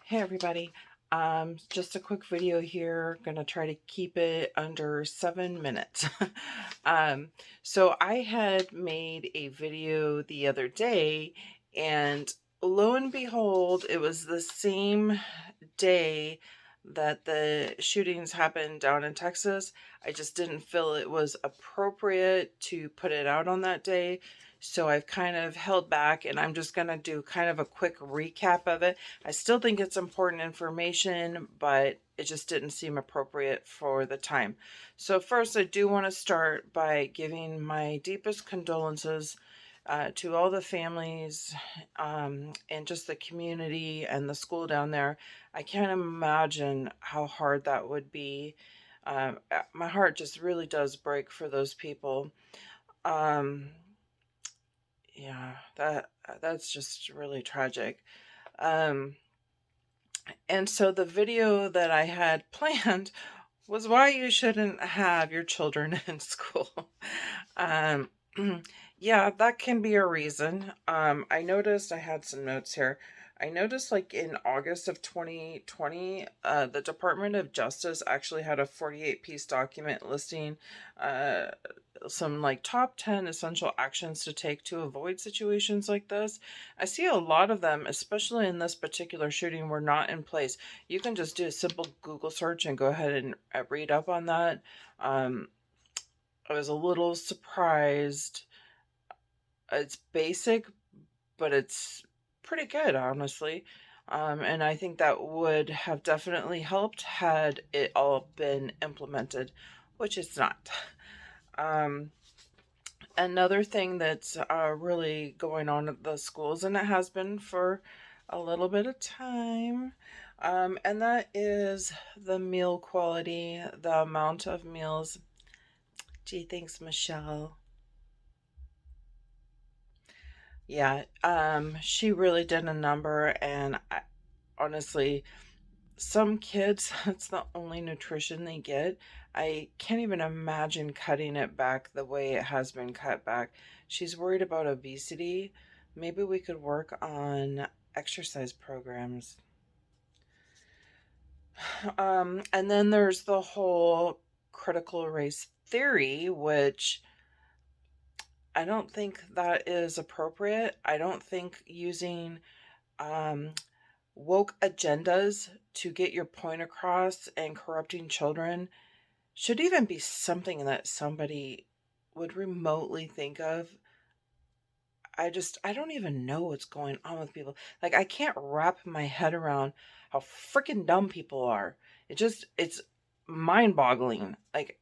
Hey everybody. Just a quick video here. Gonna try to keep it under 7 minutes. um, so I had made a video the other day, and lo and behold, it was the same day that the shootings happened down in Texas. I just didn't feel it was appropriate to put it out on that day. So I've kind of held back, and I'm just going to do kind of a quick recap of it. I still think it's important information, but it just didn't seem appropriate for the time. So first, I do want to start by giving my deepest condolences to all the families and just the community and the school down there. I can't imagine how hard that would be. My heart just really does break for those people. Um, yeah, that's just really tragic. Um, and so the video that I had planned was why you shouldn't have your children in school. Um, yeah, that can be a reason. I noticed I had some notes here. I noticed like in August of 2020, the Department of Justice actually had a 48-piece document listing uh, some like top 10 essential actions to take to avoid situations like this. I see a lot of them, especially in this particular shooting, were not in place. You can just do a simple Google search and go ahead and read up on that. Um, I was a little surprised. It's basic, but it's pretty good, honestly. And I think that would have definitely helped had it all been implemented, which it's not. Um, Another thing that's really going on at the schools, and it has been for a little bit of time, and that is the meal quality, the amount of meals. Gee, thanks, Michelle. Yeah, she really did a number, and honestly, some kids, that's the only nutrition they get. I can't even imagine cutting it back the way it has been cut back. She's worried about obesity. Maybe we could work on exercise programs. And then there's the whole critical race theory, which I don't think that is appropriate. I don't think using um, woke agendas to get your point across and corrupting children should even be something that somebody would remotely think of. I don't even know what's going on with people. Like, I can't wrap my head around how freaking dumb people are. It's mind boggling. Like,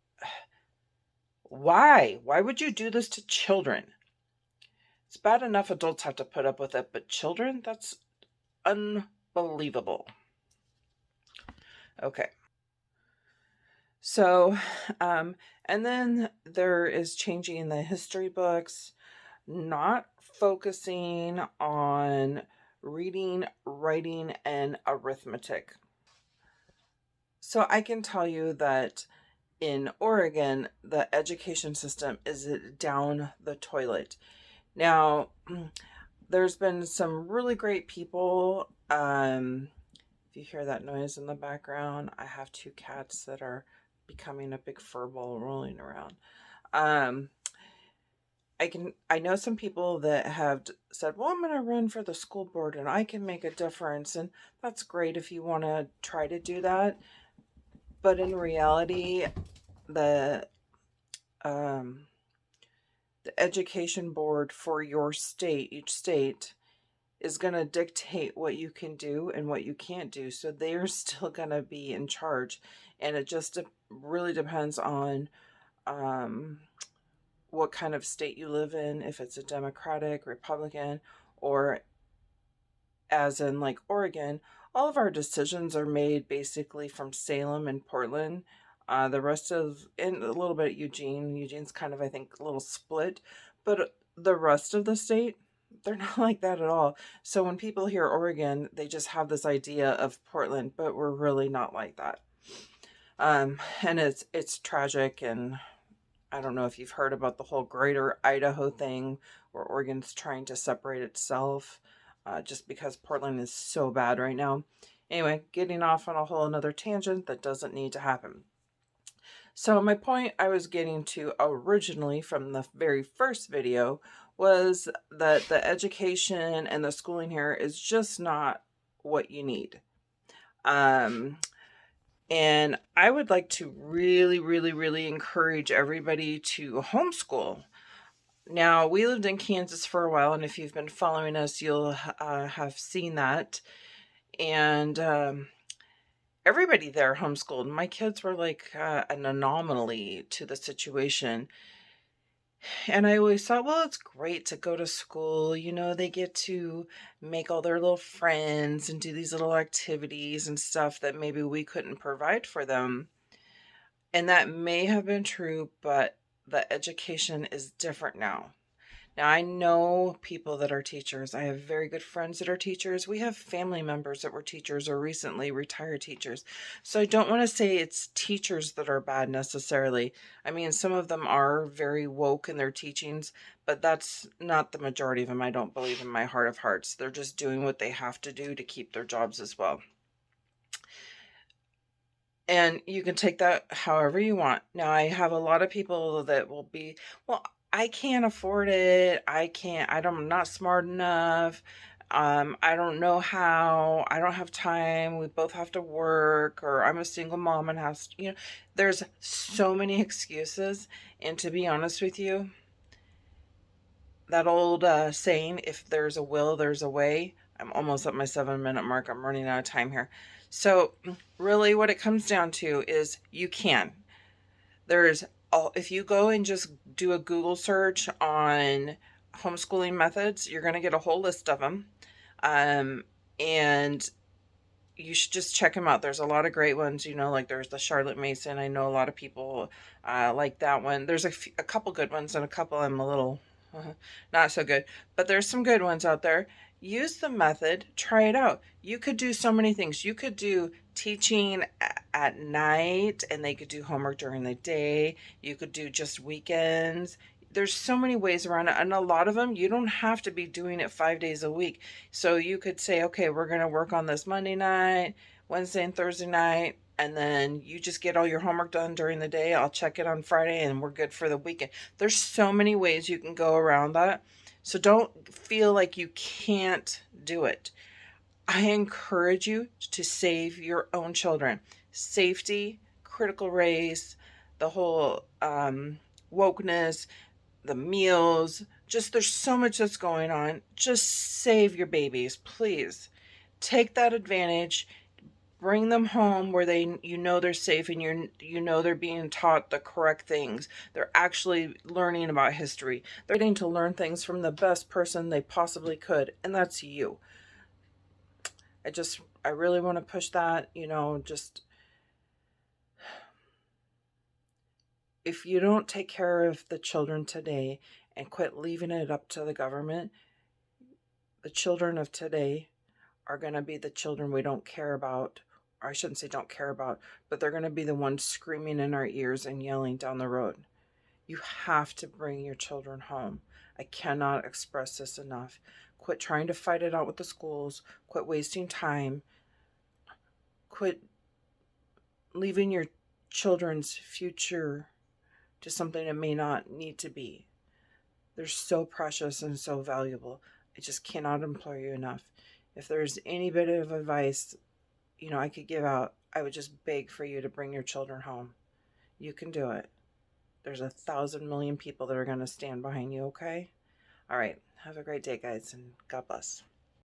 why? Why would you do this to children? It's bad enough adults have to put up with it, but children? That's unbelievable. Okay. So, and then there is changing the history books, not focusing on reading, writing, and arithmetic. So I can tell you that in Oregon, the education system is down the toilet. Now, there's been some really great people. If you hear that noise in the background, I have two cats that are becoming a big fur ball rolling around. Um, I know some people that have said, "Well, I'm going to run for the school board and I can make a difference," and that's great if you want to try to do that. But in reality, the um, the education board for your state, each state, is going to dictate what you can do and what you can't do. So they're still going to be in charge. And it just really depends on um, what kind of state you live in, if it's a Democratic, Republican, or as in like Oregon. All of our decisions are made basically from Salem and Portland. The rest of, and a little bit Eugene. Eugene's kind of, I think, a little split. But the rest of the state, they're not like that at all. So when people hear Oregon, they just have this idea of Portland, but we're really not like that. And it's tragic, and I don't know if you've heard about the whole greater Idaho thing where Oregon's trying to separate itself just because Portland is so bad right now. Anyway, getting off on a whole another tangent that doesn't need to happen. So my point I was getting to originally from the very first video was that the education and the schooling here is just not what you need. And I would like to really, really, really encourage everybody to homeschool. Now, we lived in Kansas for a while, and if you've been following us, you'll have seen that. And everybody there homeschooled. My kids were like an anomaly to the situation. And I always thought, well, it's great to go to school. You know, they get to make all their little friends and do these little activities and stuff that maybe we couldn't provide for them. And that may have been true, but the education is different now. Now, I know people that are teachers. I have very good friends that are teachers. We have family members that were teachers or recently retired teachers. So I don't want to say it's teachers that are bad necessarily. I mean, some of them are very woke in their teachings, but that's not the majority of them. I don't believe in my heart of hearts. They're just doing what they have to do to keep their jobs as well. And you can take that however you want. Now, I have a lot of people that will be, well, I can't afford it. I'm not smart enough. I don't know how. I don't have time. We both have to work, or I'm a single mom and there's so many excuses. And to be honest with you, that old saying, if there's a will, there's a way. I'm almost at my 7-minute mark. I'm running out of time here. So really what it comes down to is you can. If you go and just do a Google search on homeschooling methods, you're going to get a whole list of them. And you should just check them out. There's a lot of great ones, like there's the Charlotte Mason. I know a lot of people like that one. There's a couple good ones and a couple I'm a little not so good, but there's some good ones out there. Use the method, try it out. You could do so many things. You could do teaching at night and they could do homework during the day. You could do just weekends. There's so many ways around it, and a lot of them you don't have to be doing it 5 days a week. So you could say, okay, we're going to work on this Monday night, Wednesday and Thursday night, and then you just get all your homework done during the day. I'll check it on Friday and we're good for the weekend. There's so many ways you can go around that. So don't feel like you can't do it. I encourage you to save your own children. Safety, critical race, the whole wokeness, the meals, just there's so much that's going on. Just save your babies, please. Take that advantage. Bring them home where they're safe and they're being taught the correct things. They're actually learning about history. They're getting to learn things from the best person they possibly could, and that's you. I really want to push that, just if you don't take care of the children today and quit leaving it up to the government, the children of today are going to be the children we don't care about. Or I shouldn't say don't care about, but they're going to be the ones screaming in our ears and yelling down the road. You have to bring your children home. I cannot express this enough. Quit trying to fight it out with the schools. Quit wasting time. Quit leaving your children's future to something it may not need to be. They're so precious and so valuable. I just cannot implore you enough. If there's any bit of advice, I could give out, I would just beg for you to bring your children home. You can do it. There's 1,000 million people that are going to stand behind you, okay? All right. Have a great day, guys, and God bless.